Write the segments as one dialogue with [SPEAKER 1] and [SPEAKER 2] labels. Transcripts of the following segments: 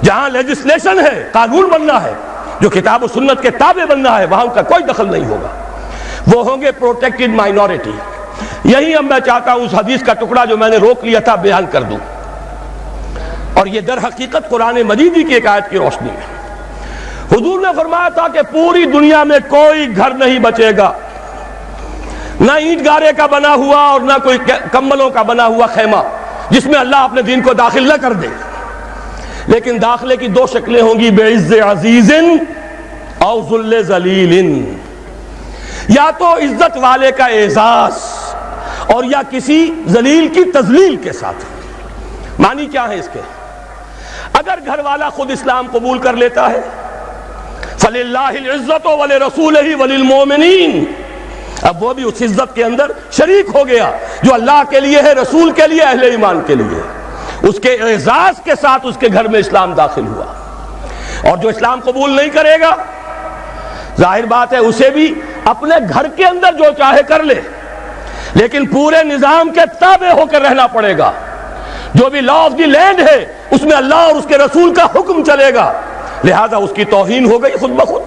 [SPEAKER 1] جہاں لیجسلیشن ہے، قانون بننا ہے، جو کتاب و سنت کے تابع بننا ہے، وہاں ان کا کوئی دخل نہیں ہوگا، وہ ہوں گے پروٹیکٹڈ مائنورٹی۔ یہی اب میں چاہتا ہوں اس حدیث کا ٹکڑا جو میں نے روک لیا تھا بیان کر دوں، اور یہ در حقیقت قرآن مجید کی ایک آیت کی روشنی ہے۔ حضور نے فرمایا تھا کہ پوری دنیا میں کوئی گھر نہیں بچے گا، نہ اینٹ گارے کا بنا ہوا اور نہ کوئی کمبلوں کا بنا ہوا خیمہ، جس میں اللہ اپنے دین کو داخل نہ کر دے، لیکن داخلے کی دو شکلیں ہوں گی، بعز عزیز او ذل ذلیل، یا تو عزت والے کا اعزاز اور یا کسی ذلیل کی تذلیل کے ساتھ۔ معنی کیا ہے اس کے؟ اگر گھر والا خود اسلام قبول کر لیتا ہے، فَلِلَّهِ الْعِزَّةُ وَلِرَسُولِهِ وَلِلْمُؤْمِنِينَ، اب وہ بھی اس عزت کے اندر شریک ہو گیا جو اللہ کے لیے ہے، رسول کے لیے، اہل ایمان کے لیے، اس کے اعزاز کے ساتھ اس کے گھر میں اسلام داخل ہوا۔ اور جو اسلام قبول نہیں کرے گا، ظاہر بات ہے اسے بھی اپنے گھر کے اندر جو چاہے کر لے، لیکن پورے نظام کے تابع ہو کر رہنا پڑے گا۔ جو بھی لا آف دی لینڈ ہے اس میں اللہ اور اس کے رسول کا حکم چلے گا، لہذا اس کی توہین ہو گئی خود بخود۔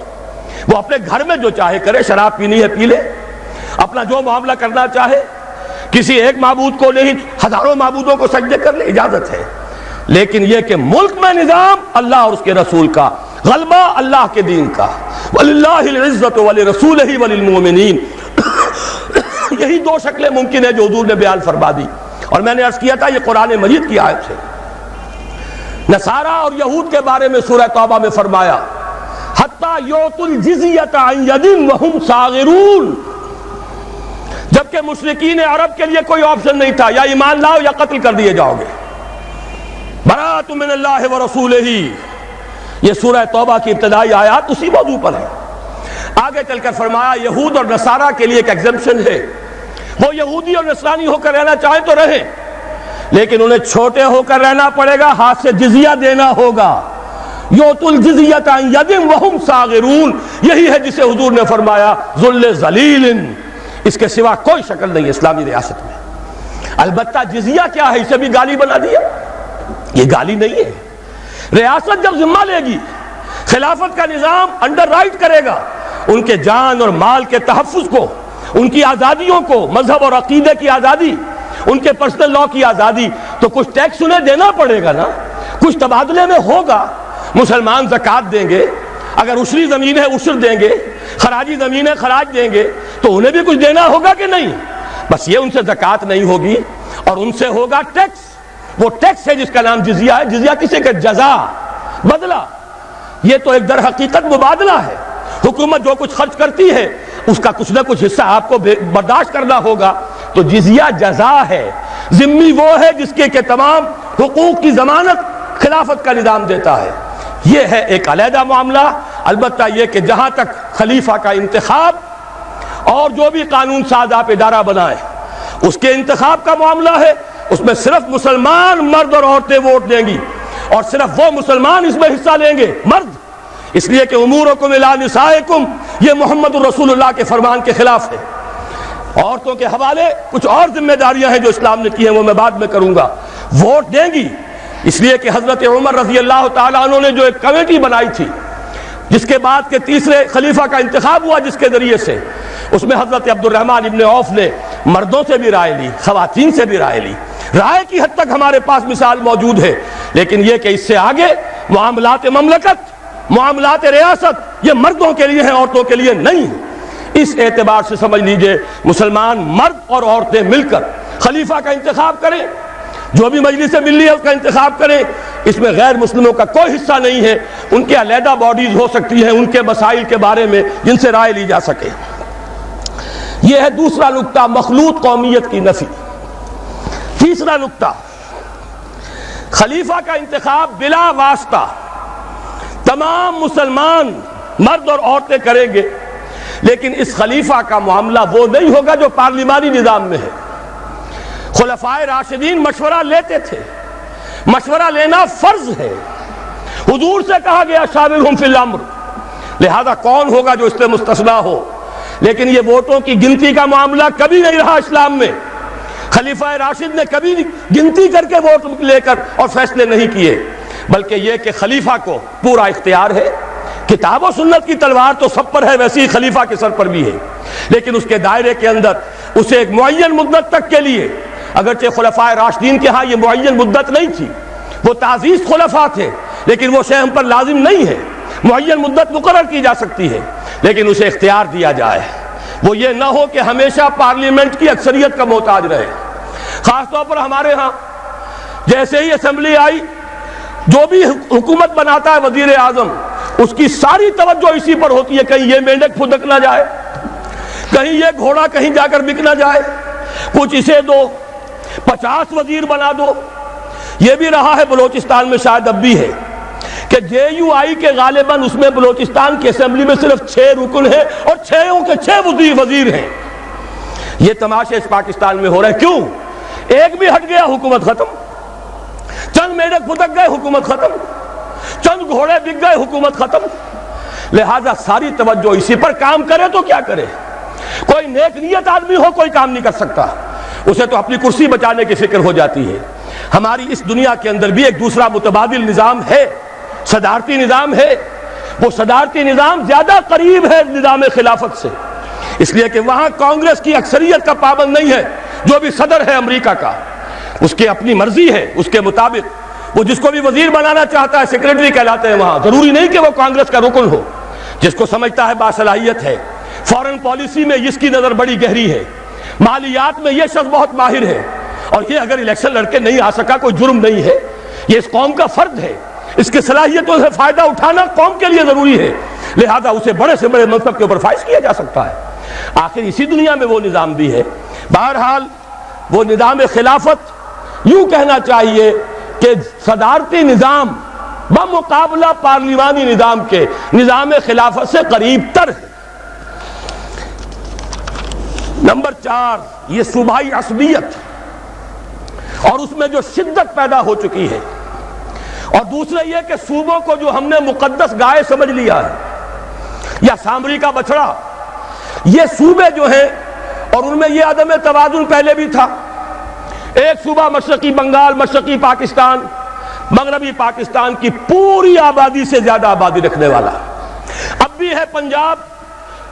[SPEAKER 1] وہ اپنے گھر میں جو چاہے کرے، شراب پینی ہے پی لے، اپنا جو معاملہ کرنا چاہے، کسی ایک معبود کو نہیں ہزاروں معبودوں کو سجدے کر لے، اجازت ہے، لیکن یہ کہ ملک میں نظام اللہ اور اس کے رسول کا، غلبہ اللہ کے دین کا، وَلِلَّهِ الْعِزَّةُ وَلِرَسُولِهِ وَلِلْمُؤْمِنِينَ، یہی دو شکلیں ممکن ہے جو حضور نے بیان فرما دی، اور میں نے عرض کیا تھا یہ قرآن مجید کی آیت ہے۔ نصارہ اور یہود کے بارے میں سورہ توبہ میں فرمایا حَتَّى يُعْطُوا الْجِزْيَةَ عَنْ يَدٍ وَهُمْ صَاغِرُونَ، جبکہ مشرکین عرب کے لیے کوئی آپشن نہیں تھا، یا ایمان لاؤ یا قتل کر دیے جاؤ گے۔ براءۃ من اللہ ورسولہ، یہ سورہ توبہ کی ابتدائی آیات اسی موضوع پر ہے۔ آگے چل کر فرمایا یہود اور نصارہ کے لیے ایک ایگزمپشن ہے، وہ یہودی اور نصرانی ہو کر رہنا چاہیں تو رہیں، لیکن انہیں چھوٹے ہو کر رہنا پڑے گا، ہاتھ سے جزیہ دینا ہوگا۔ یؤتوا الجزیۃ عن ید وہم صاغرون، یہی ہے جسے حضور نے فرمایا ذل ذلیل، اس کے سوا کوئی شکل نہیں ہے اسلامی ریاست میں۔ البتہ جزیہ کیا ہے، اسے بھی گالی بنا دیا، یہ گالی نہیں ہے۔ ریاست جب ذمہ لے گی، خلافت کا نظام انڈر رائٹ کرے گا ان کے جان اور مال کے تحفظ کو، ان کی آزادیوں کو، مذہب اور عقیدے کی آزادی، ان کے پرسنل لا کی آزادی، تو کچھ ٹیکس انہیں دینا پڑے گا نا، کچھ تبادلے میں ہوگا۔ مسلمان زکوٰۃ دیں گے، اگر عشری زمین ہے عشر دیں گے، خراجی زمین ہے خراج دیں گے، تو انہیں بھی کچھ دینا ہوگا کہ نہیں؟ بس یہ ان سے زکوٰۃ نہیں ہوگی، اور ان سے ہوگا ٹیکس۔ وہ ٹیکس ہے جس کا نام جزیہ ہے۔ جزیہ کسے کہ جزا، بدلہ، یہ تو ایک در حقیقت مبادلہ ہے۔ حکومت جو کچھ خرچ کرتی ہے اس کا کچھ نہ کچھ حصہ آپ کو برداشت کرنا ہوگا، تو جزیہ جزا ہے۔ ذمہ وہ ہے جس کے کہ تمام حقوق کی ضمانت خلافت کا نظام دیتا ہے۔ یہ ہے ایک علیحدہ معاملہ۔ البتہ یہ کہ جہاں تک خلیفہ کا انتخاب اور جو بھی قانون ساز آپ ادارہ بنائیں اس کے انتخاب کا معاملہ ہے، اس میں صرف مسلمان مرد اور عورتیں ووٹ دیں گی، اور صرف وہ مسلمان اس میں حصہ لیں گے، مرد، اس لیے کہ امورکم الی نسائکم، یہ محمد الرسول اللہ کے فرمان کے خلاف ہے۔ عورتوں کے حوالے کچھ اور ذمہ داریاں ہیں جو اسلام نے کی ہیں، وہ میں بعد میں کروں گا۔ ووٹ دیں گی، اس لیے کہ حضرت عمر رضی اللہ تعالیٰ عنہ نے جو ایک کمیٹی بنائی تھی، جس کے بعد کے تیسرے خلیفہ کا انتخاب ہوا، جس کے ذریعے سے اس میں حضرت عبد الرحمن ابن عوف نے مردوں سے بھی رائے لی، خواتین سے بھی رائے لی۔ رائے کی حد تک ہمارے پاس مثال موجود ہے، لیکن یہ کہ اس سے آگے معاملات مملکت، معاملات ریاست، یہ مردوں کے لیے ہیں، عورتوں کے لیے نہیں۔ اس اعتبار سے سمجھ لیجئے مسلمان مرد اور عورتیں مل کر خلیفہ کا انتخاب کریں، جو بھی مجلس ملی ہے اس کا انتخاب کریں، اس میں غیر مسلموں کا کوئی حصہ نہیں ہے۔ ان کے علیحدہ باڈیز ہو سکتی ہیں ان کے مسائل کے بارے میں جن سے رائے لی جا سکے۔ یہ ہے دوسرا نکتہ، مخلوط قومیت کی نفی۔ تیسرا نکتہ، خلیفہ کا انتخاب بلا واسطہ تمام مسلمان مرد اور عورتیں کریں گے، لیکن اس خلیفہ کا معاملہ وہ نہیں ہوگا جو پارلیمانی نظام میں ہے۔ خلفائے راشدین مشورہ لیتے تھے، مشورہ لینا فرض ہے، حضور سے کہا گیا شاورہم فی الامر، لہذا کون ہوگا جو اس سے مستثنیٰ ہو؟ لیکن یہ ووٹوں کی گنتی کا معاملہ کبھی نہیں رہا اسلام میں۔ خلیفہ راشد نے کبھی گنتی کر کے ووٹ لے کر اور فیصلے نہیں کیے۔ بلکہ یہ کہ خلیفہ کو پورا اختیار ہے. کتاب و سنت کی تلوار تو سب پر ہے، ویسے ہی خلیفہ کے سر پر بھی ہے، لیکن اس کے دائرے کے اندر اسے ایک معین مدت تک کے لیے، اگرچہ خلفائے راشدین کے ہاں یہ معین مدت نہیں تھی، وہ تعزیز خلفاء تھے، لیکن وہ شے ہم پر لازم نہیں ہے. معین مدت مقرر کی جا سکتی ہے، لیکن اسے اختیار دیا جائے. وہ یہ نہ ہو کہ ہمیشہ پارلیمنٹ کی اکثریت کا محتاج رہے. خاص طور پر ہمارے ہاں جیسے ہی اسمبلی آئی، جو بھی حکومت بناتا ہے وزیر اعظم، اس کی ساری توجہ اسی پر ہوتی ہے کہیں یہ مینڈک پھدک نہ جائے، کہیں یہ گھوڑا کہیں جا کر بک نہ جائے، کچھ اسے دو، 50 وزیر بنا دو. یہ بھی رہا ہے بلوچستان میں، شاید اب بھی ہے، کہ جے یو آئی کے غالباً اس میں بلوچستان کی اسمبلی میں صرف 6 رکن ہیں اور 6 کے 6 وزیر ہیں. یہ تماشے اس پاکستان میں ہو رہے ہیں. کیوں؟ ایک بھی ہٹ گیا حکومت ختم، چند میڈک پھدک گئے حکومت ختم، چند گھوڑے بک گئے حکومت ختم. لہذا ساری توجہ اسی پر. کام کرے تو کیا کرے؟ کوئی نیک نیت آدمی ہو کوئی کام نہیں کر سکتا، اسے تو اپنی کرسی بچانے کی فکر ہو جاتی ہے. ہماری اس دنیا کے اندر بھی ایک دوسرا متبادل نظام ہے، صدارتی نظام ہے. وہ صدارتی نظام زیادہ قریب ہے نظام خلافت سے، اس لیے کہ وہاں کانگریس کی اکثریت کا پابند نہیں ہے. جو بھی صدر ہے امریکہ کا، اس کی اپنی مرضی ہے، اس کے مطابق وہ جس کو بھی وزیر بنانا چاہتا ہے سیکریٹری کہلاتے ہیں. وہاں ضروری نہیں کہ وہ کانگریس کا رکن ہو. جس کو سمجھتا ہے باصلاحیت ہے. فورن پالیسی میں اس کی نظر بڑی گہری ہے، مالیات میں یہ شخص بہت ماہر ہے، اور یہ اگر الیکشن لڑ کے نہیں آ سکا کوئی جرم نہیں ہے، یہ اس قوم کا فرد ہے. اس کی صلاحیتوں سے فائدہ اٹھانا قوم کے لیے ضروری ہے، لہذا اسے بڑے سے بڑے منصب کے اوپر فائز کیا جا سکتا ہے. آخر اسی دنیا میں وہ نظام بھی ہے. بہرحال وہ نظام خلافت یوں کہنا چاہیے کہ صدارتی نظام بمقابلہ پارلیمانی نظام کے نظام خلافت سے قریب تر ہے. نمبر 4، یہ صوبائی عصبیت اور اس میں جو شدت پیدا ہو چکی ہے، اور دوسرے یہ کہ صوبوں کو جو ہم نے مقدس گائے سمجھ لیا ہے یا سامری کا بچڑا، یہ صوبے جو ہیں، اور ان میں یہ عدم توازن پہلے بھی تھا. ایک صوبہ مشرقی بنگال، مشرقی پاکستان، مغربی پاکستان کی پوری آبادی سے زیادہ آبادی رکھنے والا. اب بھی ہے پنجاب،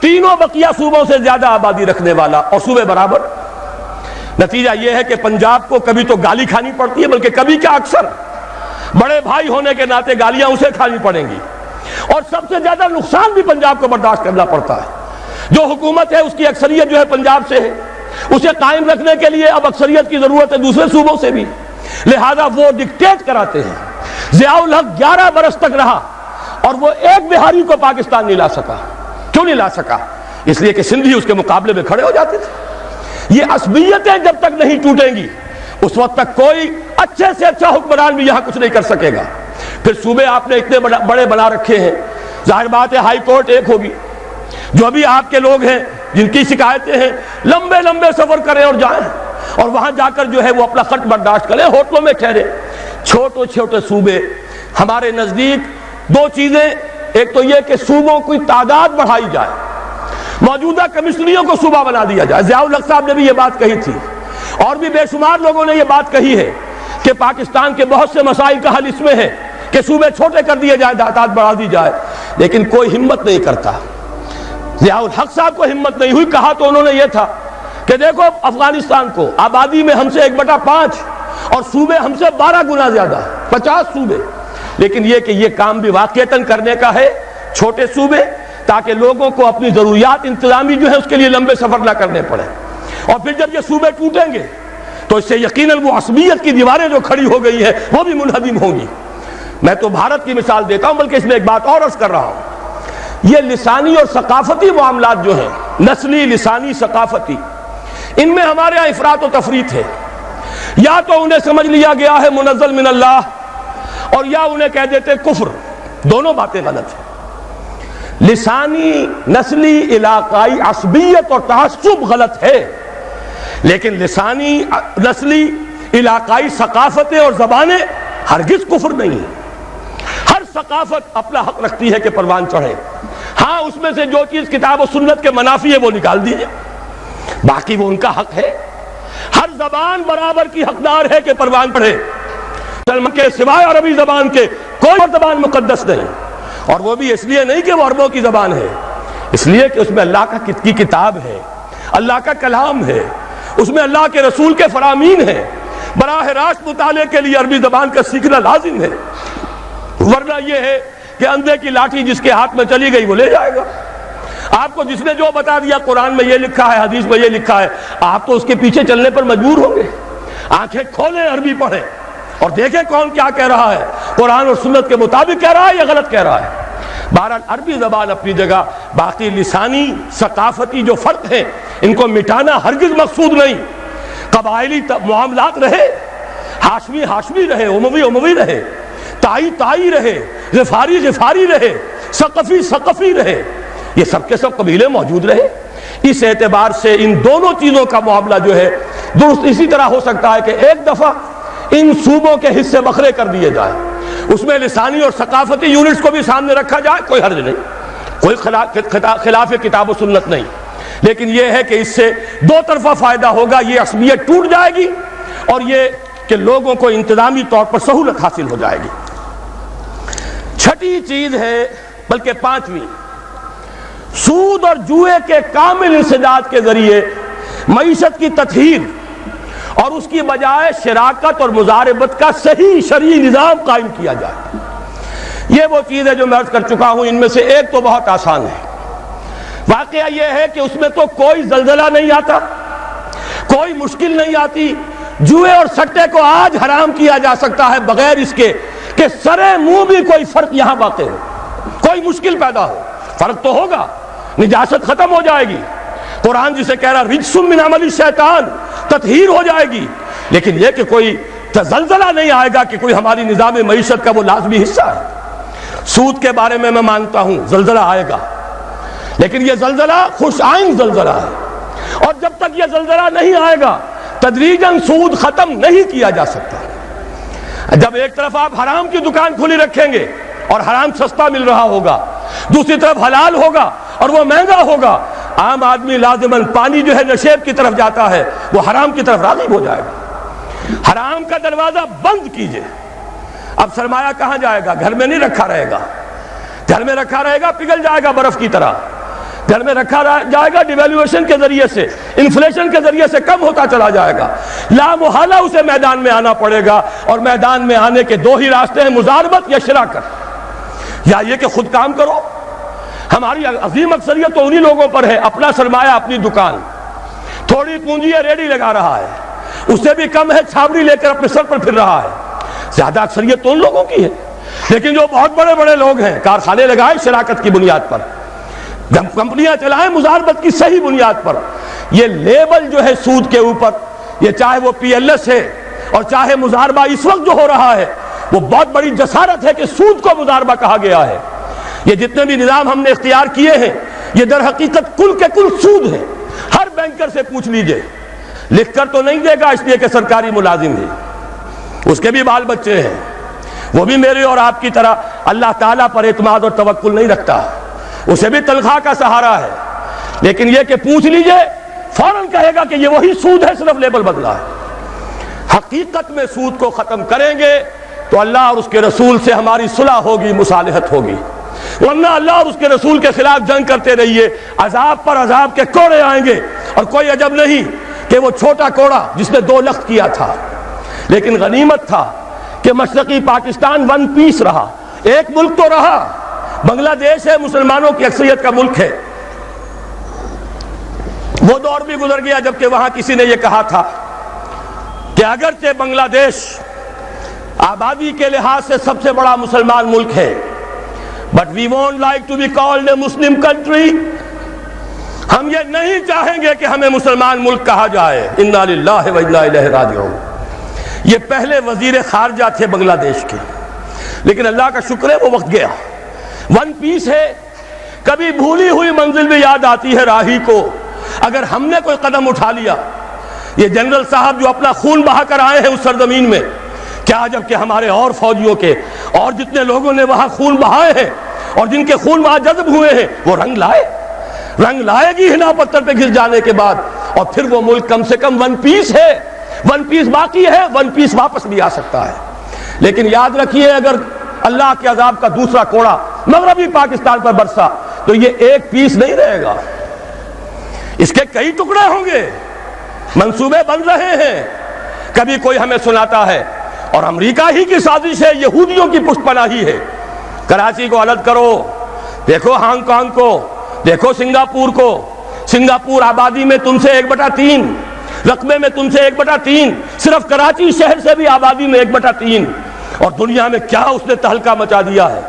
[SPEAKER 1] تینوں بقیہ صوبوں سے زیادہ آبادی رکھنے والا، اور صوبے برابر. نتیجہ یہ ہے کہ پنجاب کو کبھی تو گالی کھانی پڑتی ہے، بلکہ کبھی کیا اکثر بڑے بھائی ہونے کے ناطے گالیاں اسے کھانی پڑیں گی. اور سب سے زیادہ نقصان بھی پنجاب کو برداشت کرنا پڑتا ہے. جو حکومت ہے اس کی اکثریت جو ہے پنجاب سے ہے، اسے قائم رکھنے کے لیے اب اکثریت کی ضرورت ہے دوسرے صوبوں سے بھی، لہذا وہ ڈکٹیٹ کراتے ہیں. ضیاء الحق 11 برس تک رہا اور وہ ایک بہاری کو پاکستان نہیں لا سکا. کیوں نہیں لا سکا؟ اس لیے کہ سندھی اس کے مقابلے میں کھڑے ہو جاتے تھے. یہ عصبیتیں جب تک نہیں ٹوٹیں گی اس وقت تک کوئی اچھے سے اچھا حکمران بھی یہاں کچھ نہیں کر سکے گا. پھر صوبے آپ نے اتنے بڑے بنا رکھے ہیں، ظاہر بات ہے ہائی کورٹ ایک ہوگی. جو بھی آپ کے لوگ ہیں جن کی شکایتیں ہیں، لمبے لمبے سفر کریں اور جائیں، اور وہاں جا کر جو ہے وہ اپنا خط برداشت کریں، ہوٹلوں میں ٹھہرے. چھوٹے چھوٹے صوبے ہمارے نزدیک 2 چیزیں، ایک تو یہ کہ صوبوں کی تعداد بڑھائی جائے، موجودہ کمشنریوں کو صوبہ بنا دیا جائے. ضیاء الحق صاحب نے بھی یہ بات کہی تھی، اور بھی بے شمار لوگوں نے یہ بات کہی ہے کہ پاکستان کے بہت سے مسائل کا حل اس میں ہے کہ صوبے چھوٹے کر دیے جائیں، تعداد بڑھا دی جائے. لیکن کوئی ہمت نہیں کرتا. ضیاء الحق صاحب کو ہمت نہیں ہوئی. کہا تو انہوں نے یہ تھا کہ دیکھو افغانستان کو آبادی میں ہم سے 1/5 اور صوبے ہم سے 12 گنا زیادہ، 50 صوبے. لیکن یہ کہ یہ کام بھی واقعتاً کرنے کا ہے چھوٹے صوبے، تاکہ لوگوں کو اپنی ضروریات انتظامی جو ہے اس کے لیے لمبے سفر نہ کرنے پڑے. اور پھر جب یہ صوبے ٹوٹیں گے تو اس سے یقیناً وہ عصبیت کی دیواریں جو کھڑی ہو گئی ہیں وہ بھی منہدم ہوں گی. میں تو بھارت کی مثال دیتا ہوں، بلکہ اس میں ایک بات اور عرض کر رہا ہوں. یہ لسانی اور ثقافتی معاملات جو ہیں، نسلی، لسانی، ثقافتی، ان میں ہمارے ہاں افراط و تفریط ہے. یا تو انہیں سمجھ لیا گیا ہے منزل من اللہ، اور یا انہیں کہہ دیتے کفر. دونوں باتیں غلط ہیں. لسانی، نسلی، علاقائی عصبیت اور تعصب غلط ہے، لیکن لسانی، نسلی، علاقائی ثقافتیں اور زبانیں ہرگز کفر نہیں ہیں. ہر ثقافت اپنا حق رکھتی ہے کہ پروان چڑھے. ہاں اس میں سے جو چیز کتاب و سنت کے منافی ہے وہ نکال دیجئے، باقی وہ ان کا حق ہے. ہر زبان برابر کی حقدار ہے کہ پروان پڑھے. مسلمان کے سوائے عربی زبان کے کوئی اور زبان مقدس نہیں، اور وہ بھی اس لیے نہیں کہ وہ عربوں کی زبان ہے، اس لیے کہ اس میں اللہ کی کتاب ہے، اللہ کا کلام ہے، اس میں اللہ کے رسول کے فرامین ہیں۔ براہ راست مطالعے کے لیے عربی زبان کا سیکھنا لازم ہے، ورنہ یہ ہے کہ اندھے کی لاٹھی جس کے ہاتھ میں چلی گئی وہ لے جائے گا۔ آپ کو جس نے جو بتا دیا قرآن میں یہ لکھا ہے، حدیث میں یہ لکھا ہے، آپ تو اس کے پیچھے چلنے پر مجبور ہوں گے۔ آنکھیں کھولیں، عربی پڑھیں اور دیکھیں کون کیا کہہ رہا ہے، قرآن اور سنت کے مطابق کہہ رہا ہے یا غلط کہہ رہا ہے۔ بہرحال عربی زبان اپنی جگہ، باقی لسانی ثقافتی جو فرق ہیں ان کو مٹانا ہرگز مقصود نہیں۔ قبائلی معاملات رہے، ہاشمی ہاشمی رہے، اموی اموی رہے، تائی تائی رہے، غفاری غفاری رہے، ثقفی ثقفی رہے، یہ سب کے سب قبیلے موجود رہے۔ اس اعتبار سے ان دونوں چیزوں کا معاملہ جو ہے درست اسی طرح ہو سکتا ہے کہ ایک دفعہ ان صوبوں کے حصے بکھرے کر دیے جائے، اس میں لسانی اور ثقافتی یونٹس کو بھی سامنے رکھا جائے، کوئی حرج نہیں، کوئی خلاف کتاب و سنت نہیں، لیکن یہ ہے کہ اس سے دو طرفہ فائدہ ہوگا، یہ عصبیت ٹوٹ جائے گی اور یہ کہ لوگوں کو انتظامی طور پر سہولت حاصل ہو جائے گی۔ چھٹی چیز ہے، بلکہ پانچویں، سود اور جوئے کے کامل انسداد کے ذریعے معیشت کی تطہیر اور اس کی بجائے شراکت اور مضاربت کا صحیح شرعی نظام قائم کیا جائے۔ یہ وہ چیز ہے جو میں عرض کر چکا ہوں، ان میں سے ایک تو بہت آسان ہے۔ واقعہ یہ ہے کہ اس میں تو کوئی زلزلہ نہیں آتا، کوئی مشکل نہیں آتی۔ جوئے اور سٹے کو آج حرام کیا جا سکتا ہے بغیر اس کے کہ سرے منہ بھی کوئی فرق یہاں واقع ہو، کوئی مشکل پیدا ہو۔ فرق تو ہوگا، نجاست ختم ہو جائے گی، قرآن جسے کہہ رہا رجس من عمل الشیطان، تطہیر ہو جائے گی، لیکن یہ کہ کوئی زلزلہ نہیں آئے گا کہ کوئی ہماری نظام معیشت کا وہ لازمی حصہ ہے۔ سود کے بارے میں مانتا ہوں زلزلہ آئے گا، لیکن یہ زلزلہ خوش آئند زلزلہ ہے، اور جب تک یہ زلزلہ نہیں آئے گا تدریجاً سود ختم نہیں کیا جا سکتا۔ جب ایک طرف آپ حرام کی دکان کھلی رکھیں گے اور حرام سستا مل رہا ہوگا، دوسری طرف حلال ہوگا اور وہ مہنگا ہوگا، عام آدمی لازماً پانی جو ہے نشیب کی طرف جاتا ہے، وہ حرام کی طرف راغب ہو جائے گا۔ حرام کا دروازہ بند کیجئے، اب سرمایہ کہاں جائے گا؟ گھر میں نہیں رکھا رہے گا، گھر میں رکھا رہے گا پگھل جائے گا برف کی طرح، گھر میں رکھا جائے گا ڈیویلویشن کے ذریعے سے، انفلیشن کے ذریعے سے کم ہوتا چلا جائے گا، لا محالہ اسے میدان میں آنا پڑے گا، اور میدان میں آنے کے دو ہی راستے ہیں، مضاربت یا شراکت، یا یہ کہ خود کام کرو۔ ہماری عظیم اکثریت تو انہی لوگوں پر ہے، اپنا سرمایہ اپنی دکان، تھوڑی پونجی ہے ریڈی لگا رہا ہے، اس سے بھی کم ہے چھابڑی لے کر اپنے سر پر پھر رہا ہے، زیادہ اکثریت تو ان لوگوں کی ہے۔ لیکن جو بہت بڑے بڑے لوگ ہیں، کارخانے لگائیں شراکت کی بنیاد پر، کمپنیاں چلائیں مضاربت کی صحیح بنیاد پر، یہ لیبل جو ہے سود کے اوپر، یہ چاہے وہ پی ایل ایس ہے اور چاہے مضاربہ اس وقت جو ہو رہا ہے، وہ بہت بڑی جسارت ہے کہ سود کو مضاربہ کہا گیا ہے۔ یہ جتنے بھی نظام ہم نے اختیار کیے ہیں، یہ در حقیقت کل کے کل سود ہے۔ ہر بینکر سے پوچھ لیجئے، لکھ کر تو نہیں دے گا اس لیے کہ سرکاری ملازم ہے، اس کے بھی بال بچے ہیں، وہ بھی میرے اور آپ کی طرح اللہ تعالیٰ پر اعتماد اور توکل نہیں رکھتا، اسے بھی تنخواہ کا سہارا ہے، لیکن یہ کہ پوچھ لیجئے فوراً کہے گا کہ یہ وہی سود ہے، صرف لیبل بدلا ہے۔ حقیقت میں سود کو ختم کریں گے تو اللہ اور اس کے رسول سے ہماری صلح ہوگی، مصالحت ہوگی، ورنہ اللہ اور اس کے رسول کے خلاف جنگ کرتے رہیے، عذاب پر عذاب کے کوڑے آئیں گے۔ اور کوئی عجب نہیں کہ وہ چھوٹا کوڑا جس نے 2 لخت کیا تھا، لیکن غنیمت تھا کہ مشرقی پاکستان ون پیس رہا، ایک ملک تو رہا۔ بنگلہ دیش ہے، مسلمانوں کی اکثریت کا ملک ہے، وہ دور بھی گزر گیا جبکہ وہاں کسی نے یہ کہا تھا کہ اگرچہ بنگلہ دیش آبادی کے لحاظ سے سب سے بڑا مسلمان ملک ہے، but we won't like to be called a Muslim country، ہم یہ نہیں چاہیں گے کہ ہمیں مسلمان ملک کہا جائے۔ انا للہ و انا الیہ راجعون۔ یہ پہلے وزیر خارجہ تھے بنگلہ دیش کے، لیکن اللہ کا شکر ہے وہ وقت گیا، ون پیس ہے۔ کبھی بھولی ہوئی منزل بھی یاد آتی ہے راہی کو، اگر ہم نے کوئی قدم اٹھا لیا۔ یہ جنرل صاحب جو اپنا خون بہا کر آئے ہیں اس سرزمین میں، کیا عجب کہ ہمارے اور فوجیوں کے اور جتنے لوگوں نے وہاں خون بہائے ہیں اور جن کے خون وہاں جذب ہوئے ہیں، وہ رنگ لائے گی ہنا پتھر پہ گر جانے کے بعد، اور پھر وہ ملک کم سے کم ون پیس ہے، ون پیس باقی ہے، ون پیس واپس بھی آ سکتا ہے۔ لیکن یاد رکھیے اگر اللہ کے عذاب کا دوسرا کوڑا مغربی پاکستان پر برسا تو یہ ایک پیس نہیں رہے گا، اس کے کئی ٹکڑے ہوں گے، منصوبے بن رہے ہیں۔ کبھی کوئی ہمیں سناتا ہے اور امریکہ ہی کی سازش ہے، یہودیوں کی پشت پناہی ہے، کراچی کو الگ کرو، دیکھو ہانگ کانگ کو، دیکھو سنگاپور کو، سنگاپور آبادی میں تم سے 1/3، رقبے میں تم سے 1/3، صرف کراچی شہر سے بھی آبادی میں 1/3، اور دنیا میں کیا اس نے تہلکہ مچا دیا ہے،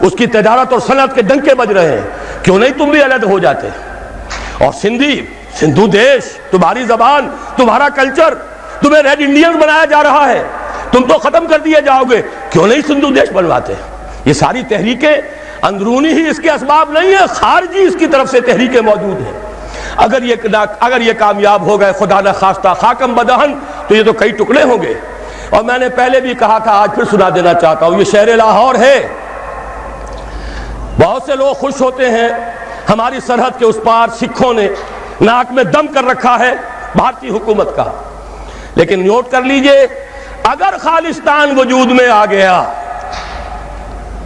[SPEAKER 1] اس کی تجارت اور صنعت کے ڈنکے بج رہے ہیں، کیوں نہیں تم بھی الگ ہو جاتے؟ اور سندھو دیش، تمہاری زبان، تمہارا کلچر، تمہیں ریڈ انڈین بنایا جا رہا ہے، تم تو ختم کر دیے جاؤ گے، کیوں نہیں سندھو دیش بنواتے؟ یہ ساری تحریکیں اندرونی ہی اس کے اسباب نہیں ہیں، خارجی اس کی طرف سے تحریکیں موجود ہیں۔ اگر یہ کامیاب ہو گئے خدا نہ خواستہ خاکم بدہن، تو یہ تو کئی ٹکڑے ہوں گے۔ اور میں نے پہلے بھی کہا تھا، آج پھر سنا دینا چاہتا ہوں، یہ شہر لاہور ہے، بہت سے لوگ خوش ہوتے ہیں ہماری سرحد کے اس پار سکھوں نے ناک میں دم کر رکھا ہے بھارتی حکومت کا، لیکن نوٹ کر لیجئے اگر خالصتان وجود میں آ گیا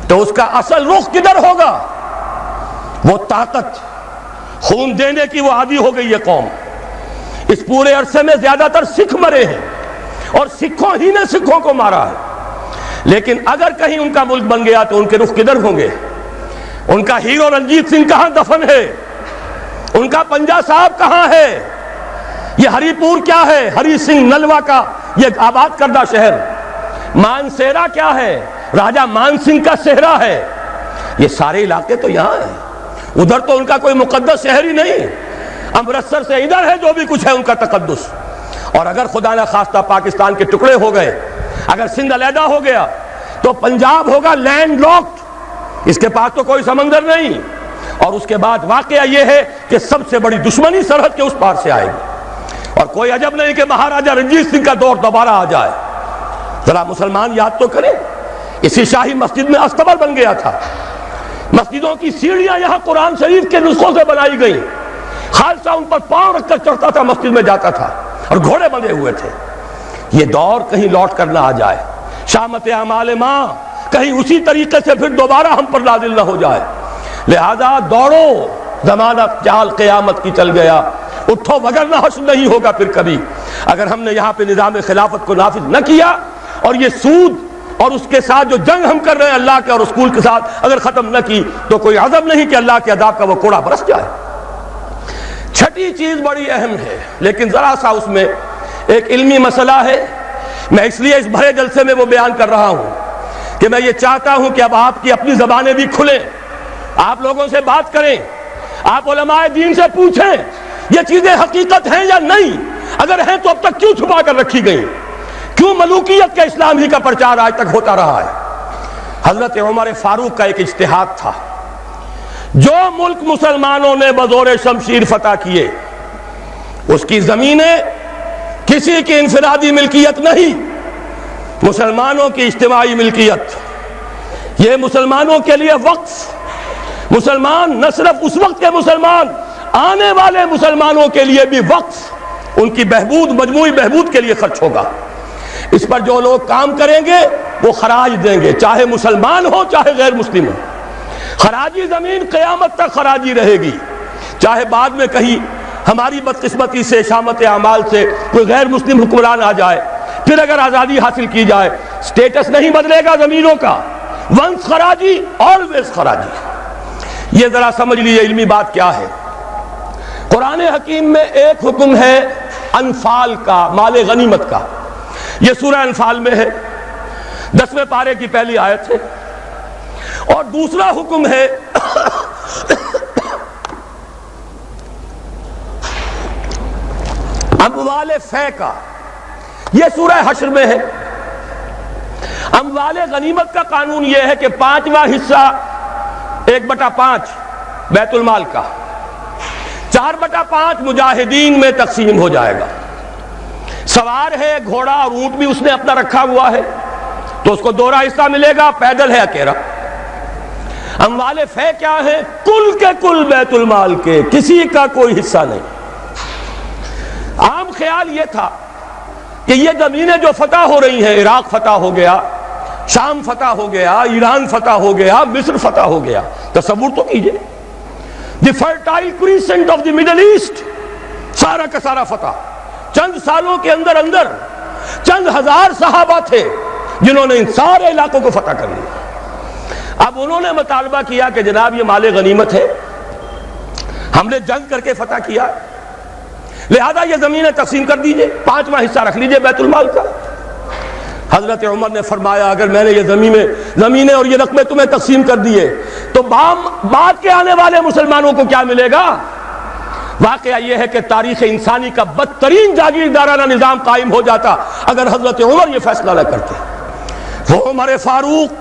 [SPEAKER 1] تو اس کا اصل رخ کدھر ہوگا؟ وہ طاقت، خون دینے کی وہ عادی ہو گئی یہ قوم۔ اس پورے عرصے میں زیادہ تر سکھ مرے ہیں اور سکھوں ہی نے سکھوں کو مارا ہے، لیکن اگر کہیں ان کا ملک بن گیا تو ان کے رخ کدھر ہوں گے؟ ان کا ہیرو رنجیت سنگھ کہاں دفن ہے؟ ان کا پنجا صاحب کہاں ہے؟ یہ ہری پور کیا ہے؟ ہری سنگھ نلوا کا یہ آباد کردہ شہر۔ مانسیرا کیا ہے؟ راجہ مان سنگھ کا صحرا ہے۔ یہ سارے علاقے تو یہاں ہیں، ادھر تو ان کا کوئی مقدس شہر ہی نہیں، امرتسر سے ادھر ہے جو بھی کچھ ہے ان کا تقدس۔ اور اگر خدا نہ خواستہ پاکستان کے ٹکڑے ہو گئے، اگر سندھ علیحدہ ہو گیا تو پنجاب ہوگا لینڈ لاکڈ، اس کے پاس تو کوئی سمندر نہیں، اور اس کے بعد واقعہ یہ ہے کہ سب سے بڑی دشمنی سرحد کے اس پار سے آئے گی، اور کوئی عجب نہیں کہ مہاراجہ رنجیت سنگھ کا دور دوبارہ آ جائے۔ ذرا مسلمان یاد تو کریں، اسی شاہی مسجد میں استبر بن گیا تھا، مسجدوں کی سیڑھیاں یہاں قرآن شریف کے نسخوں سے بنائی گئی، خالصہ ان پر پاؤں رکھ کر چڑھتا تھا، مسجد میں جاتا تھا اور گھوڑے بندھے ہوئے تھے۔ یہ دور کہیں لوٹ کر نہ آ جائے، شامت اعمال ماں کہیں اسی طریقے سے پھر دوبارہ ہم پر نازل نہ ہو جائے، لہذا دوڑو، زمانہ چال قیامت کی چل گیا، اٹھو وگرنہ حشر نہیں ہوگا پھر کبھی۔ اگر ہم نے یہاں پہ نظام خلافت کو نافذ نہ کیا اور یہ سود اور اس کے ساتھ جو جنگ ہم کر رہے ہیں اللہ کے اور رسول کے ساتھ اگر ختم نہ کی تو کوئی عزم نہیں کہ اللہ کے عذاب کا وہ کوڑا برس جائے۔ چھٹی چیز بڑی اہم ہے، لیکن ذرا سا اس میں ایک علمی مسئلہ ہے، میں اس لیے اس بھرے جلسے میں وہ بیان کر رہا ہوں کہ میں یہ چاہتا ہوں کہ اب آپ کی اپنی زبانیں بھی کھلیں، آپ لوگوں سے بات کریں، آپ علماء دین سے پوچھیں یہ چیزیں حقیقت ہیں یا نہیں، اگر ہیں تو اب تک کیوں چھپا کر رکھی گئی، کیوں ملوکیت کا اسلام ہی کا پرچار آج تک ہوتا رہا ہے۔ حضرت عمر فاروق کا ایک اجتہاد تھا، جو ملک مسلمانوں نے بزور شمشیر فتح کیے اس کی زمینیں کسی کی انفرادی ملکیت نہیں، مسلمانوں کی اجتماعی ملکیت، یہ مسلمانوں کے لیے وقف، مسلمان نہ صرف اس وقت کے مسلمان، آنے والے مسلمانوں کے لیے بھی وقف، ان کی بہبود، مجموعی بہبود کے لیے خرچ ہوگا۔ اس پر جو لوگ کام کریں گے وہ خراج دیں گے، چاہے مسلمان ہو چاہے غیر مسلم ہو، خراجی زمین قیامت تک خراجی رہے گی، چاہے بعد میں کہیں ہماری بدقسمتی سے شامت اعمال سے کوئی غیر مسلم حکمران آ جائے، پھر اگر آزادی حاصل کی جائے سٹیٹس نہیں بدلے گا زمینوں کا، ونس خراجی آلویز خراجی۔ یہ ذرا سمجھ لیجیے علمی بات کیا ہے۔ قرآن حکیم میں ایک حکم ہے انفال کا، مال غنیمت کا، یہ سورہ انفال میں ہے، 10ویں پارے کی پہلی آیت ہے، اور دوسرا حکم ہے اموال فے کا، یہ سورہ حشر میں ہے۔ اموال غنیمت کا قانون یہ ہے کہ 5واں حصہ 1/5 بیت المال کا، 4/5 مجاہدین میں تقسیم ہو جائے گا۔ سوار ہے گھوڑا اور اونٹ بھی اس نے اپنا رکھا ہوا ہے تو اس کو 2 حصہ ملے گا، پیدل ہے اکیلا۔ اموال فے کیا ہے؟ کل کے کل بیت المال کے، کسی کا کوئی حصہ نہیں۔ عام خیال یہ تھا کہ یہ زمینیں جو فتح ہو رہی ہیں، عراق فتح ہو گیا، شام فتح ہو گیا، ایران فتح ہو گیا، مصر فتح ہو گیا. تصور تو کیجئے، the fertile crescent of the Middle East سارا کا سارا فتح. چند سالوں کے اندر اندر چند ہزار صحابہ تھے جنہوں نے ان سارے علاقوں کو فتح کر لیا. اب انہوں نے مطالبہ کیا کہ جناب یہ مال غنیمت ہے، ہم نے جنگ کر کے فتح کیا، لہذا یہ زمینیں تقسیم کر دیجئے، 5واں حصہ رکھ لیجئے بیت المال کا. حضرت عمر نے فرمایا اگر میں نے یہ زمینیں اور یہ رقبے تمہیں تقسیم کر دیے تو بعد کے آنے والے مسلمانوں کو کیا ملے گا؟ واقعہ یہ ہے کہ تاریخ انسانی کا بدترین جاگیردارانہ نظام قائم ہو جاتا اگر حضرت عمر یہ فیصلہ نہ کرتے. وہ عمر فاروق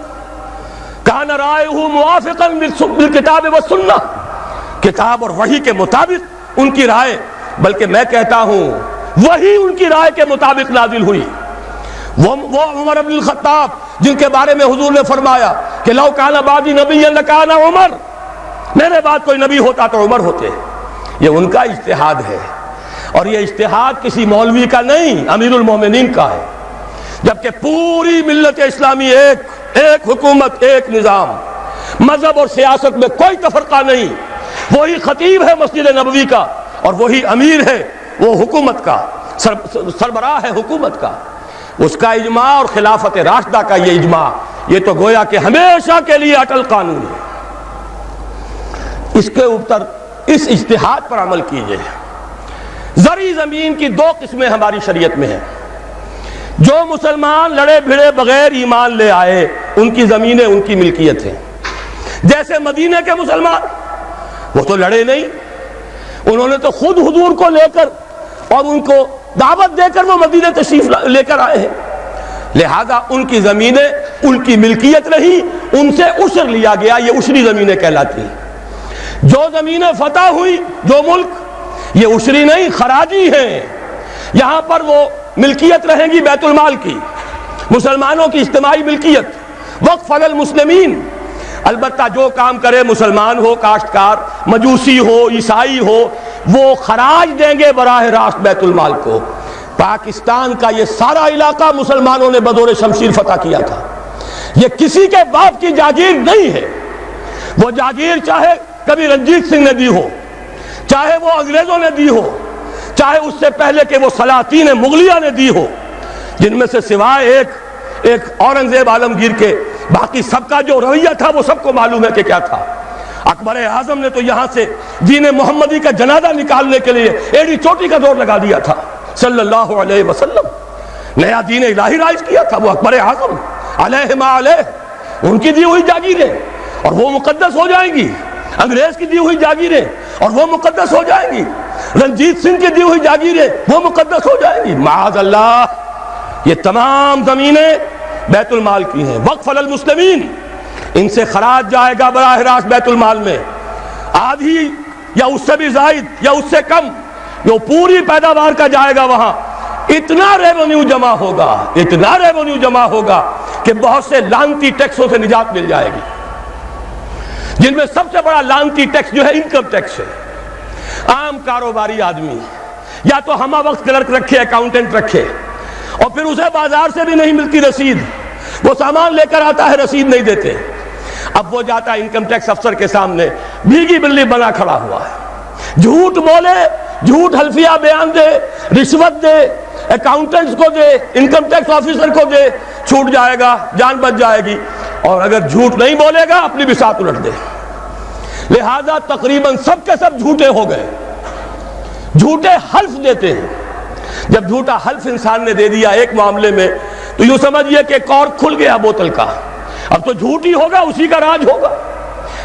[SPEAKER 1] کان رائہ موافقا بالکتاب والسنہ، کتاب اور وحی کے مطابق ان کی رائے، بلکہ میں کہتا ہوں وہی ان کی رائے کے مطابق نازل ہوئی. وہ عمر بن الخطاب جن کے بارے میں حضور نے فرمایا کہ لو کان بعدی نبی لکان عمر، میرے بعد کوئی نبی ہوتا تو عمر ہوتے. یہ ان کا اجتہاد ہے، اور یہ اجتہاد کسی مولوی کا نہیں، امیر المومنین کا ہے. جبکہ پوری ملت اسلامی ایک حکومت، ایک نظام، مذہب اور سیاست میں کوئی تفرقہ نہیں. وہی خطیب ہے مسجد نبوی کا اور وہی امیر ہے وہ حکومت کا، سربراہ ہے حکومت کا. اس کا اجماع اور خلافت راشدہ کا یہ اجماع، یہ تو گویا کہ ہمیشہ کے لیے اٹل قانون ہے. اس کے اوپر اس اجتہاد پر عمل کیجئے. زرعی زمین کی 2 قسمیں ہماری شریعت میں ہیں. جو مسلمان لڑے بھڑے بغیر ایمان لے آئے ان کی زمینیں ان کی ملکیت ہیں. جیسے مدینہ کے مسلمان، وہ تو لڑے نہیں، انہوں نے تو خود حضور کو لے کر اور ان کو دعوت دے کر وہ مدینہ تشریف لے کر آئے ہیں، لہذا ان کی زمینیں ان کی ملکیت نہیں، ان سے عشر لیا گیا، یہ عشری زمینیں کہلاتی ہیں. جو زمینیں فتح ہوئی، جو ملک، یہ عشری نہیں خراجی ہیں. یہاں پر وہ ملکیت رہیں گی بیت المال کی، مسلمانوں کی اجتماعی ملکیت، وقف علی المسلمین. البتہ جو کام کرے مسلمان ہو، کاشتکار، مجوسی ہو، عیسائی ہو، وہ خراج دیں گے براہ راست بیت المال کو. پاکستان کا یہ سارا علاقہ مسلمانوں نے بدور شمشیر فتح کیا تھا. یہ کسی کے باپ کی جاگیر نہیں ہے. وہ جاگیر چاہے کبھی رنجیت سنگھ نے دی ہو، چاہے وہ انگریزوں نے دی ہو، چاہے اس سے پہلے کہ وہ سلاطین مغلیہ نے دی ہو، جن میں سے سوائے ایک اورنگزیب عالمگیر کے باقی سب کا جو رویہ تھا وہ سب کو معلوم ہے کہ کیا تھا. اکبر اعظم نے تو یہاں سے دین محمدی کا جنازہ نکالنے کے لیے ایڑی چوٹی کا زور لگا دیا تھا صلی اللہ علیہ وسلم. نیا دین الہی رائج کیا تھا وہ اکبر اعظم علیہ ما علیہ. ان کی دی ہوئی جاگیریں اور وہ مقدس ہو جائیں گی، انگریز کی دی ہوئی جاگیریں اور وہ مقدس ہو جائیں گی، رنجیت سنگھ کی دی ہوئی جاگیریں وہ مقدس ہو جائیں گی. معاذ اللہ، یہ تمام زمینیں بیت المال کی ہیں. وقف علی المسلمین، ان سے خراج جائے گا براہ راست بیت المال میں، آدھی یا اس سے بھی زائد یا اس سے کم، جو پوری پیداوار کا جائے گا وہاں. اتنا ریونیو جمع ہوگا، اتنا ریونیو جمع ہوگا کہ بہت سے لانتی ٹیکسوں سے نجات مل جائے گی، جن میں سب سے بڑا لانتی ٹیکس جو ہے انکم ٹیکس ہے. عام کاروباری آدمی یا تو ہمہ وقت کلرک رکھے، اکاؤنٹنٹ رکھے، اور پھر اسے بازار سے بھی نہیں ملتی رسید، وہ سامان لے کر آتا ہے رسید نہیں دیتے. اب وہ جاتا ہے انکم ٹیکس افسر کے سامنے، بھیگی بلی بنا کھڑا ہوا ہے، جھوٹ بولے، جھوٹ حلفیہ بیان دے، رشوت دے، اکاؤنٹنٹس کو دے، انکم ٹیکس آفیسر کو دے، چھوٹ جائے گا، جان بچ جائے گی. اور اگر جھوٹ نہیں بولے گا اپنی بساط الٹ دے. لہذا تقریباً سب کے سب جھوٹے ہو گئے، جھوٹے حلف دیتے ہیں. جب جھوٹا حلف انسان نے دے دیا ایک معاملے میں تو یوں سمجھئے کہ کارک کھل گیا بوتل کا، اب تو جھوٹ ہی ہوگا، اسی کا راج ہوگا.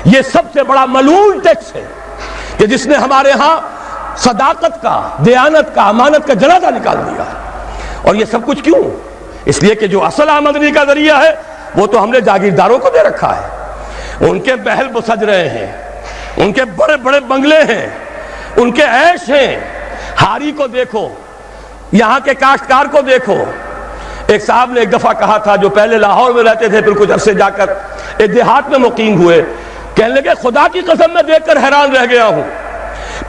[SPEAKER 1] یہ سب سے بڑا ملعون ٹیکس ہے کہ جس نے ہمارے ہاں صداقت کا، دیانت کا، امانت کا جنازہ نکال دیا. اور یہ سب کچھ کیوں؟ اس لیے کہ جو اصل آمدنی کا ذریعہ ہے وہ تو ہم نے جاگیرداروں کو دے رکھا ہے. ان کے محل سج رہے ہیں، ان کے بڑے بڑے بنگلے ہیں، ان کے عیش ہیں. ہاری کو دیکھو، یہاں کے کاشتکار کو دیکھو. ایک صاحب نے ایک دفعہ کہا تھا، جو پہلے لاہور میں رہتے تھے پھر کچھ عرصے جا کر ایک دیہات میں مقیم ہوئے، کہنے لگے خدا کی قسم میں دیکھ کر حیران رہ گیا ہوں،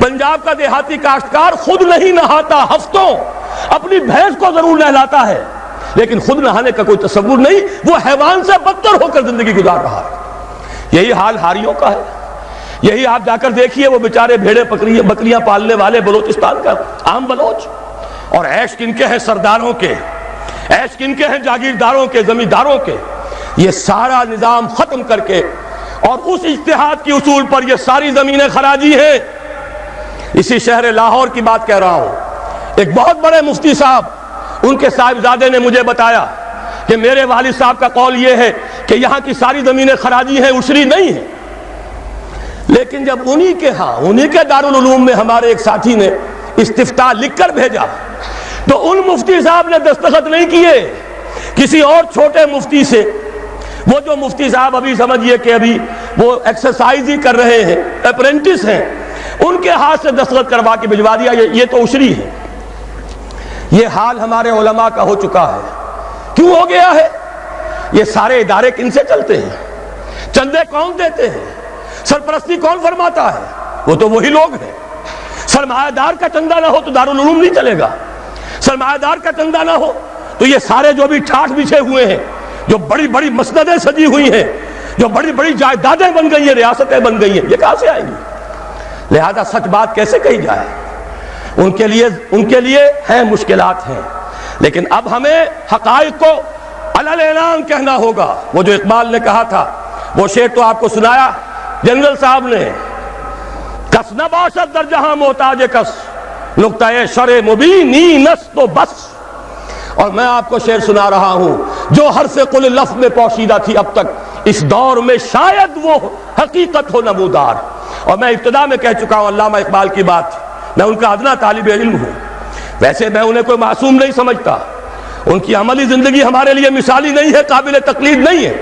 [SPEAKER 1] پنجاب کا دیہاتی کاشتکار خود نہیں نہاتا، ہفتوں اپنی بھینس کو ضرور نہلاتا ہے، لیکن خود نہانے کا کوئی تصور نہیں، وہ حیوان سے بدتر ہو کر زندگی گزار رہا ہے۔ یہی حال ہاریوں کا ہے۔ یہی آپ جا کر دیکھیے وہ بیچارے بھیڑیں بکریاں پالنے والے بلوچستان کا عام بلوچ، اور عیش کن کے ہیں سرداروں کے، عیش کن کے ہیں جاگیرداروں کے، زمینداروں کے۔ یہ سارا نظام ختم کر کے اور اس اجتہاد کی اصول پر یہ ساری زمینیں خراجی ہیں۔ اسی شہر لاہور کی بات کہہ رہا ہوں، ایک بہت بڑے مفتی صاحب، ان کے صاحبزادے نے مجھے بتایا کہ میرے والد صاحب کا قول یہ ہے کہ یہاں کی ساری زمینیں خراجی ہیں، عشری نہیں ہیں۔ لیکن جب انہی کے دارالعلوم میں ہمارے ایک ساتھی نے استفتاء لکھ کر بھیجا تو ان مفتی صاحب نے دستخط نہیں کیے، کسی اور چھوٹے مفتی سے، وہ جو مفتی صاحب ابھی سمجھئے کہ ابھی وہ ایکسرسائز ہی کر رہے ہیں، اپرینٹس ہیں، ان کے ہاتھ سے دستخط کروا کے بھجوا دیا، یہ تو عشری ہے۔ یہ حال ہمارے علماء کا ہو چکا ہے۔ کیوں ہو گیا ہے؟ یہ سارے ادارے کن سے چلتے ہیں؟ چندے کون دیتے ہیں؟ سرپرستی کون فرماتا ہے؟ وہ تو وہی لوگ ہیں۔ سرمایہ دار کا چندہ نہ ہو تو دارالعلوم نہیں چلے گا، سرمایہ دار کا چندہ نہ ہو تو یہ سارے جو بھی ٹھاٹھ بچھے ہوئے ہیں، جو بڑی بڑی مسندیں سجی ہوئی ہیں، جو بڑی بڑی جائیدادیں بن گئی ہیں، ریاستیں بن گئی ہیں، یہ کہاں سے آئیں گی؟ لہذا سچ بات کیسے کہی جائے؟ ان کے لیے ہیں مشکلات ہیں، لیکن اب ہمیں حقائق کو علل اعلان کہنا ہوگا۔ وہ جو اقبال نے کہا تھا، وہ شعر تو آپ کو سنایا جنرل صاحب نے، کس نہ باشد در جہاں محتاج کس، نقطۂ شرع مبینی نس تو بس۔ اور میں آپ کو شعر سنا رہا ہوں جو حرف قل لفظ میں پوشیدہ تھی اب تک، اس دور میں شاید وہ حقیقت ہو نمودار۔ اور میں ابتدا میں کہہ چکا ہوں علامہ اقبال کی بات، میں ان کا ادنا طالب علم ہوں، ویسے میں انہیں کوئی معصوم نہیں سمجھتا، ان کی عملی زندگی ہمارے لیے مثالی نہیں ہے، قابل تقلید نہیں ہے،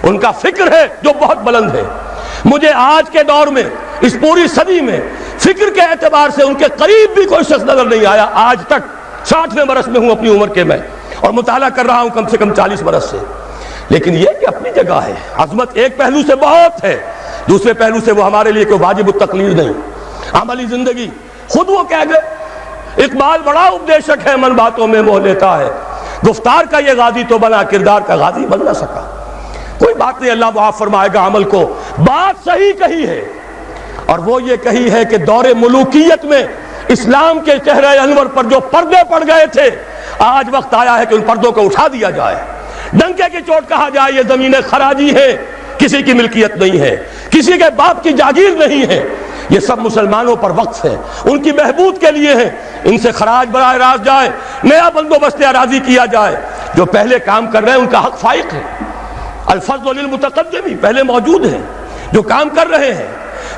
[SPEAKER 1] ان کا فکر ہے جو بہت بلند ہے۔ مجھے آج کے دور میں، اس پوری صدی میں، فکر کے اعتبار سے ان کے قریب بھی کوئی شخص نظر نہیں آیا آج تک۔ 60ویں برس میں ہوں اپنی عمر کے میں، اور مطالعہ کر رہا ہوں کم سے کم 40 برس سے۔ لیکن یہ کہ اپنی جگہ ہے، عظمت ایک پہلو سے بہت ہے، دوسرے پہلو سے وہ ہمارے لیے کوئی واجب التقلید نہیں۔ عملی زندگی خود وہ کہہ گئے، اقبال بڑا اپدیشک ہے، من باتوں میں موہ لیتا ہے، گفتار کا یہ غازی تو بنا، کردار کا غازی بن نہ سکا۔ کوئی بات نہیں، اللہ معاف فرمائے گا عمل کو۔ بات صحیح کہی ہے، اور وہ یہ کہی ہے کہ دور ملوکیت میں اسلام کے چہرہ انور پر جو پردے پڑ گئے تھے، آج وقت آیا ہے کہ ان پردوں کو اٹھا دیا جائے، ڈنکے کی چوٹ کہا جائے یہ زمینیں خراجی ہیں، کسی کی ملکیت نہیں ہے، کسی کے باپ کی جاگیر نہیں ہے، یہ سب مسلمانوں پر وقف ہے، ان کی بہبود کے لیے ہیں، ان سے خراج براہ راست جائے، نیا بندوبست اراضی کیا جائے۔ جو پہلے کام کر رہے ہیں ان کا حق فائق ہے، الفضل للمتقدمی پہلے موجود ہیں جو کام کر رہے ہیں،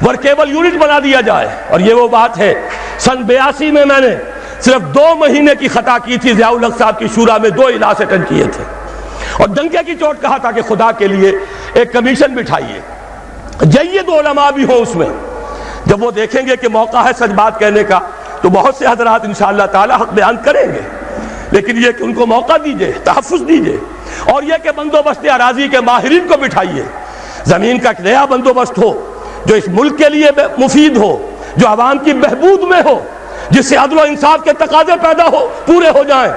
[SPEAKER 1] ورکیبل یونٹ بنا دیا جائے۔ اور یہ وہ بات ہے، سن 82 میں میں نے صرف 2 مہینے کی خطا کی تھی، ضیاء الحق صاحب کی شورا میں 2 اجلاس اٹینڈ کیے تھے، اور ڈنکے کی چوٹ کہا تھا کہ خدا کے لیے ایک کمیشن بٹھائیے، جید علماء بھی ہوں اس میں۔ جب وہ دیکھیں گے کہ موقع ہے سچ بات کہنے کا تو بہت سے حضرات انشاءاللہ تعالی حق بیان کریں گے، لیکن یہ کہ ان کو موقع دیجئے، تحفظ دیجئے، اور یہ کہ بندوبست اراضی کے ماہرین کو بٹھائیے، زمین کا ایک نیا بندوبست ہو جو اس ملک کے لیے مفید ہو، جو عوام کی بہبود میں ہو، جس سے عدل و انصاف کے تقاضے پیدا ہو، پورے ہو جائیں،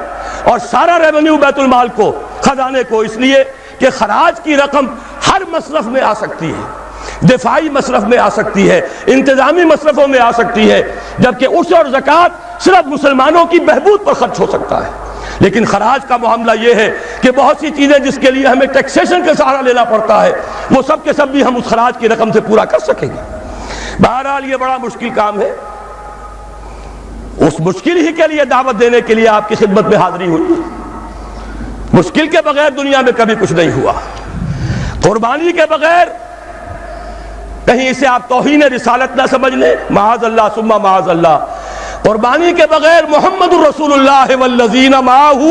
[SPEAKER 1] اور سارا ریونیو بیت المال کو، خزانے کو، اس لیے کہ خراج کی رقم ہر مصرف میں آ سکتی ہے، دفاعی مصرف میں آ سکتی ہے، انتظامی مصرفوں میں آ سکتی ہے، جبکہ عشر اور زکوٰۃ صرف مسلمانوں کی بہبود پر خرچ ہو سکتا ہے۔ لیکن خراج کا معاملہ یہ ہے کہ بہت سی چیزیں جس کے لیے ہمیں ٹیکسیشن کا سہارا لینا پڑتا ہے، وہ سب کے سب بھی ہم اس خراج کی رقم سے پورا کر سکیں گے۔ بہرحال یہ بڑا مشکل کام ہے، اس مشکل ہی کے لیے دعوت دینے کے لیے آپ کی خدمت میں حاضری ہوئی۔ مشکل کے بغیر دنیا میں کبھی کچھ نہیں ہوا، قربانی کے بغیر، کہیں اسے آپ توہین رسالت نہ سمجھ لیں، معاذ اللہ ثم معاذ اللہ، قربانی کے بغیر محمد الرسول اللہ والذین معہ،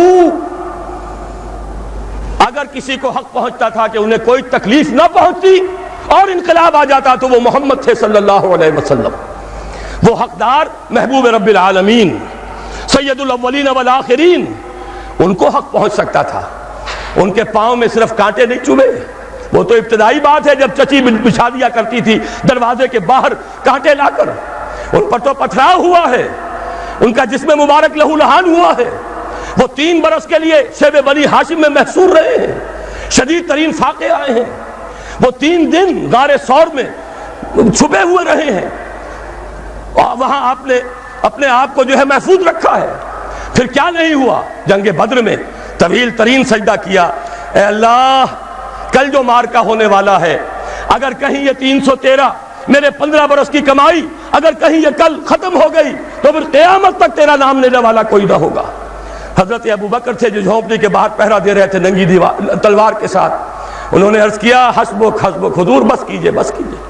[SPEAKER 1] اگر کسی کو حق پہنچتا تھا کہ انہیں کوئی تکلیف نہ پہنچتی اور انقلاب آ جاتا تو وہ محمد تھے صلی اللہ علیہ وسلم، وہ حقدار محبوب رب العالمین سید الاولین والآخرین، ان کو حق پہنچ سکتا تھا۔ ان کے پاؤں میں صرف کانٹے نہیں چبھے، وہ تو ابتدائی بات ہے جب چچی بچھا دیا کرتی تھی دروازے کے باہر کانٹے لا کر، ان پر تو پتھراؤ ہوا ہے، ان کا جسم مبارک لہو لہان ہوا ہے، وہ 3 برس کے لیے شیب بنی ہاشم میں محصور رہے ہیں، شدید ترین فاقے آئے ہیں، وہ 3 دن غار ثور میں چھپے ہوئے رہے ہیں، اور وہاں آپ نے اپنے آپ کو جو ہے محفوظ رکھا ہے۔ پھر کیا نہیں ہوا؟ جنگ بدر میں طویل ترین سجدہ کیا، اے اللہ کل جو مارکا ہونے والا ہے، اگر کہیں یہ 313 میرے 15 برس کی کمائی اگر کہیں یہ کل ختم ہو گئی تو پھر قیامت تک تیرا نام لینے والا کوئی نہ ہوگا۔ حضرت ابو بکر تھے جو جھونپڑی کے باہر پہرا دے رہے تھے ننگی تلوار کے ساتھ، انہوں نے عرض کیا حسبک حسبک، حضور بس کیجئے بس کیجئے۔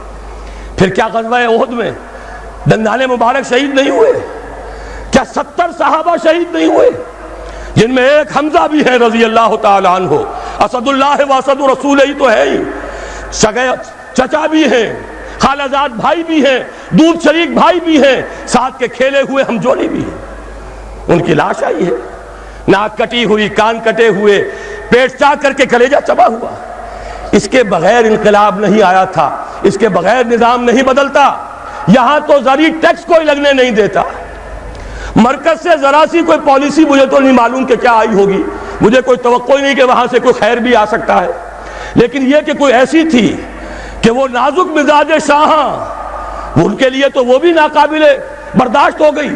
[SPEAKER 1] پھر کیا غزوہ احد میں دندان مبارک شہید نہیں ہوئے؟ کیا 70 صحابہ شہید نہیں ہوئے؟ جن میں ایک حمزہ بھی ہے رضی اللہ تعالیٰ عنہ، اسد اللہ و اسد رسول ہی تو ہے ہی، سگے چچا بھی ہیں، خالہ زاد بھائی بھی ہیں، دودھ شریک بھائی بھی ہیں، ساتھ کے کھیلے ہوئے ہم جونی بھی ہیں۔ ان کی لاش آئی ہے، ناک کٹی ہوئی، کان کٹے ہوئے، پیٹ چاک کر کے کلیجہ چبا ہوا۔ اس کے بغیر انقلاب نہیں آیا تھا، اس کے بغیر نظام نہیں بدلتا۔ یہاں تو زرعی ٹیکس کوئی لگنے نہیں دیتا، مرکز سے ذرا سی کوئی پالیسی مجھے تو نہیں معلوم کہ کیا آئی ہوگی، مجھے کوئی توقع نہیں کہ وہاں سے کوئی خیر بھی آ سکتا ہے، لیکن یہ کہ کوئی ایسی تھی کہ وہ نازک مزاج شاہاں، ان کے لیے تو وہ بھی ناقابل برداشت ہو گئی۔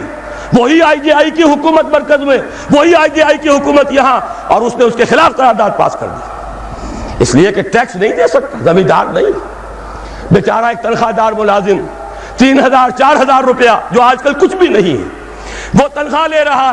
[SPEAKER 1] وہی آئی جے آئی کی حکومت مرکز میں، وہی آئی جے آئی کی حکومت یہاں، اور اس نے اس کے خلاف قرارداد پاس کر دی، اس لیے کہ ٹیکس نہیں دے سکتا، زمیندار نہیں، بیچارہ ایک تنخواہ دار ملازم 3000 4000 روپیہ جو آج کل کچھ بھی نہیں ہے، وہ تنخواہ لے رہا ہے۔